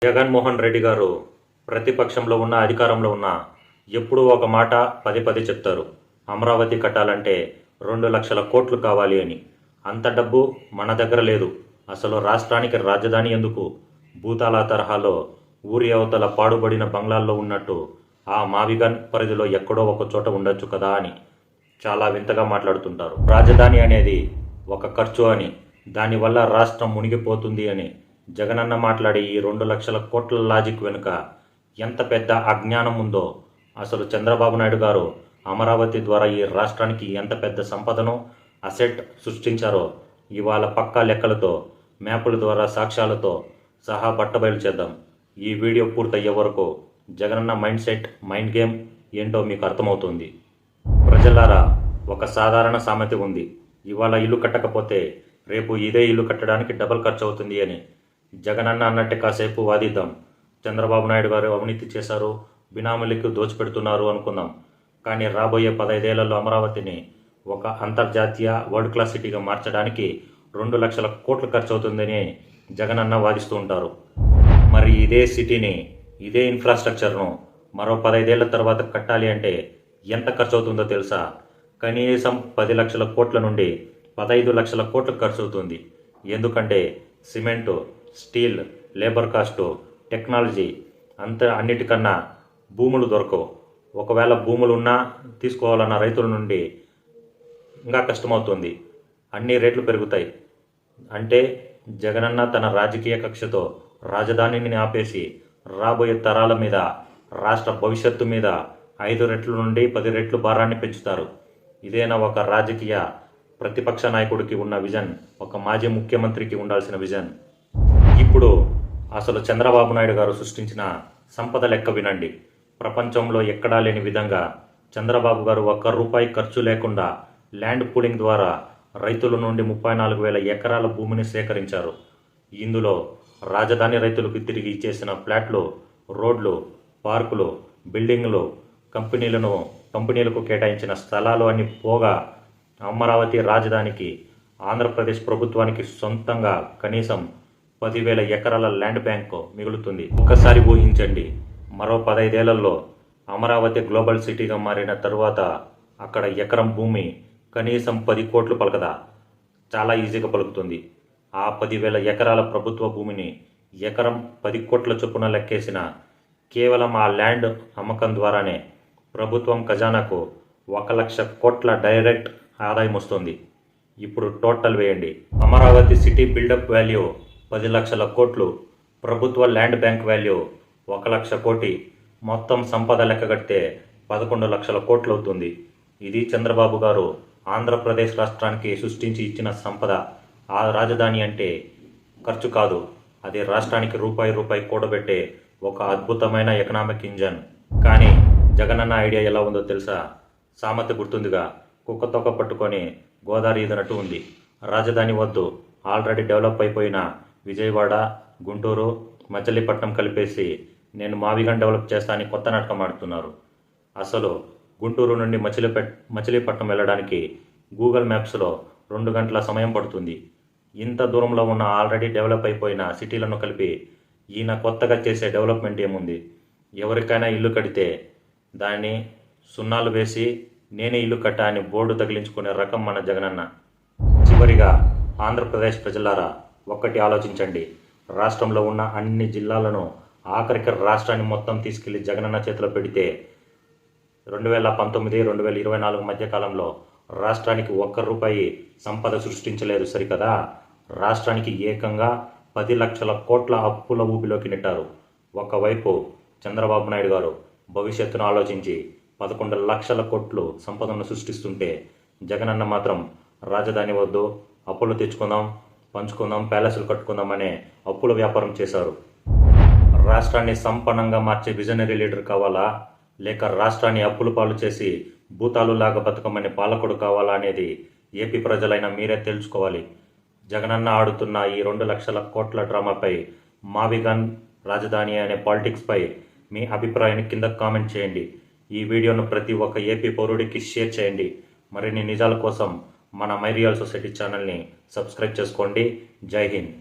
జగన్మోహన్ రెడ్డి గారు ప్రతిపక్షంలో ఉన్న అధికారంలో ఉన్న ఎప్పుడూ ఒక మాట పదే పదే చెప్తారు. అమరావతి కట్టాలంటే 2 లక్షల కోట్లు కావాలి అని. అంత డబ్బు మన దగ్గర లేదు. అసలు రాష్ట్రానికి రాజధాని ఎందుకు? భూతాల తరహాలో ఊరి అవతల పాడుబడిన బంగ్లాల్లో ఉన్నట్టు ఆ మావిగన్ పరిధిలో ఎక్కడో ఒక చోట ఉండొచ్చు కదా అని చాలా వింతగా మాట్లాడుతుంటారు. రాజధాని అనేది ఒక ఖర్చు అని, దానివల్ల రాష్ట్రం మునిగిపోతుంది అని జగనన్న మాట్లాడే ఈ 2 లక్షల కోట్ల లాజిక్ వెనుక ఎంత పెద్ద అజ్ఞానం ఉందో, అసలు చంద్రబాబు నాయుడు గారు అమరావతి ద్వారా ఈ రాష్ట్రానికి ఎంత పెద్ద సంపదను అసెట్ సృష్టించారో ఇవాళ పక్కా లెక్కలతో, మ్యాపుల ద్వారా, సాక్ష్యాలతో సహా బట్టబయలు చేద్దాం. ఈ వీడియో పూర్తయ్యే వరకు Jagananna mind set, mind game ఏంటో మీకు అర్థమవుతుంది. ప్రజలారా, ఒక సాధారణ సామెత ఉంది. ఇవాళ ఇల్లు కట్టకపోతే రేపు ఇదే ఇల్లు కట్టడానికి డబల్ ఖర్చు అవుతుంది అని. జగనన్న అన్నట్టే కాసేపు వాదిద్దాం. చంద్రబాబు నాయుడు గారు అవినీతి చేశారు, బినామీలకు దోచిపెడుతున్నారు అనుకుందాం. కానీ రాబోయే 15 ఏళ్లలో అమరావతిని ఒక అంతర్జాతీయ వరల్డ్ క్లాస్ సిటీగా మార్చడానికి 2 లక్షల కోట్లు ఖర్చు అవుతుందని జగనన్న వాదిస్తూ ఉంటారు. మరి ఇదే సిటీని, ఇదే ఇన్ఫ్రాస్ట్రక్చర్ను మరో 15 ఏళ్ల తర్వాత కట్టాలి అంటే ఎంత ఖర్చు అవుతుందో తెలుసా? కనీసం 10 లక్షల కోట్ల నుండి 15 లక్షల కోట్లు ఖర్చు అవుతుంది. ఎందుకంటే cement, steel, labour cost, technology అన్నిటికన్నా భూములు దొరకవు. ఒకవేళ భూములు ఉన్నా తీసుకోవాలన్న రైతుల నుండి ఇంకా కష్టమవుతుంది. అన్ని రేట్లు పెరుగుతాయి. అంటే జగనన్న తన రాజకీయ కక్షతో రాజధానిని ఆపేసి రాబోయే తరాల మీద, రాష్ట్ర భవిష్యత్తు మీద 5 రెట్ల నుండి 10 రెట్లు భారాన్ని పెంచుతారు. ఇదేనా ఒక రాజకీయ ప్రతిపక్ష నాయకుడికి ఉన్న విజన్? ఒక మాజీ ముఖ్యమంత్రికి ఉండాల్సిన విజన్? ఇప్పుడు అసలు చంద్రబాబు నాయుడు గారు సృష్టించిన సంపద లెక్క వినండి. ప్రపంచంలో ఎక్కడా లేని విధంగా చంద్రబాబు గారు ₹1 ఖర్చు లేకుండా ల్యాండ్ పూలింగ్ ద్వారా రైతుల నుండి 34,000 ఎకరాల భూమిని సేకరించారు. ఇందులో రాజధాని రైతులకు తిరిగి ఇచ్చేసిన ఫ్లాట్లు, రోడ్లు, పార్కులు, బిల్డింగ్లు, కంపెనీలకు కేటాయించిన స్థలాలు అన్ని పోగా అమరావతి రాజధానికి ఆంధ్రప్రదేశ్ ప్రభుత్వానికి సొంతంగా కనీసం 10,000 ఎకరాల ల్యాండ్ బ్యాంక్ మిగులుతుంది. ఒక్కసారి ఊహించండి, మరో 15 ఏళ్లలో అమరావతి గ్లోబల్ సిటీగా మారిన తరువాత అక్కడ ఎకరం భూమి కనీసం 10 కోట్లు పలకదా? చాలా ఈజీగా పలుకుతుంది. ఆ 10,000 ఎకరాల ప్రభుత్వ భూమిని ఎకరం 10 కోట్ల చొప్పున లెక్కేసిన కేవలం ఆ ల్యాండ్ అమ్మకం ద్వారానే ప్రభుత్వం ఖజానాకు 1,00,000 కోట్ల డైరెక్ట్ ఆదాయం వస్తుంది. ఇప్పుడు టోటల్ వేయండి. అమరావతి సిటీ బిల్డప్ వాల్యూ 10 లక్షల కోట్లు, ప్రభుత్వ ల్యాండ్ బ్యాంక్ వాల్యూ 1,00,000 కోటి, మొత్తం సంపద లెక్కగడితే 11 లక్షల కోట్లు అవుతుంది. ఇది చంద్రబాబు గారు ఆంధ్రప్రదేశ్ రాష్ట్రానికి సృష్టించి ఇచ్చిన సంపద. ఆ రాజధాని అంటే ఖర్చు కాదు, అది రాష్ట్రానికి రూపాయి కూడబెట్టే ఒక అద్భుతమైన ఎకనామిక్ ఇంజన్. కానీ జగనన్న ఐడియా ఎలా ఉందో తెలుసా? సామెత గుర్తుందిగా, కుక్క తోక పట్టుకొని గోదావరి ఈదనట్టు ఉంది. రాజధాని వద్దు, ఆల్రెడీ డెవలప్ అయిపోయిన విజయవాడ, గుంటూరు, మచిలీపట్నం కలిపేసి నేను మావిగన్ డెవలప్ చేస్తానని కొత్త నాటకం ఆడుతున్నారు. అసలు గుంటూరు నుండి మచిలీపట్నం వెళ్ళడానికి గూగుల్ మ్యాప్స్లో 2 గంటల సమయం పడుతుంది. ఇంత దూరంలో ఉన్న ఆల్రెడీ డెవలప్ అయిపోయిన సిటీలను కలిపి ఈయన కొత్తగా చేసే డెవలప్మెంట్ ఏముంది? ఎవరికైనా ఇల్లు కడితే దాన్ని సున్నాలు వేసి నేనే ఇల్లు కట్టా అని బోర్డు తగిలించుకునే రకం మన జగనన్న. చివరిగా ఆంధ్రప్రదేశ్ ప్రజలారా, ఒక్కటి ఆలోచించండి. రాష్ట్రంలో ఉన్న అన్ని జిల్లాలను, ఆఖరికి రాష్ట్రాన్ని మొత్తం తీసుకెళ్లి జగనన్న చేతిలో పెడితే 2019-2024 మధ్యకాలంలో రాష్ట్రానికి ₹1 సంపద సృష్టించలేదు సరికదా? రాష్ట్రానికి ఏకంగా 10 లక్షల కోట్ల అప్పుల ఊబిలోకి నెట్టారు. ఒకవైపు చంద్రబాబు నాయుడు గారు భవిష్యత్తును ఆలోచించి 11 లక్షల కోట్లు సంపదను సృష్టిస్తుంటే, జగనన్న మాత్రం రాజధాని వద్దు, అప్పులు తెచ్చుకుందాం, పంచుకుందాం, ప్యాలెస్లు కట్టుకుందాం అనే అప్పుల వ్యాపారం చేశారు. రాష్ట్రాన్ని సంపన్నంగా మార్చే విజనరీ లీడర్ కావాలా, లేక రాష్ట్రాన్ని అప్పుల పాలు చేసి భూతాలులాగా బతకమనే పాలకుడు కావాలా అనేది ఏపీ ప్రజలైనా మీరే తెలుసుకోవాలి. జగనన్న ఆడుతున్న ఈ 2 లక్షల కోట్ల డ్రామాపై, మావిగన్ రాజధాని అనే పాలిటిక్స్పై మీ అభిప్రాయాన్ని కింద కామెంట్ చేయండి. ఈ వీడియోను ప్రతి ఒక్క ఏపీ పౌరుడికి షేర్ చేయండి. మరిన్ని నిజాల కోసం మన మై రియల్ సొసైటీ ఛానల్ని సబ్స్క్రైబ్ చేసుకోండి. జై హింద్.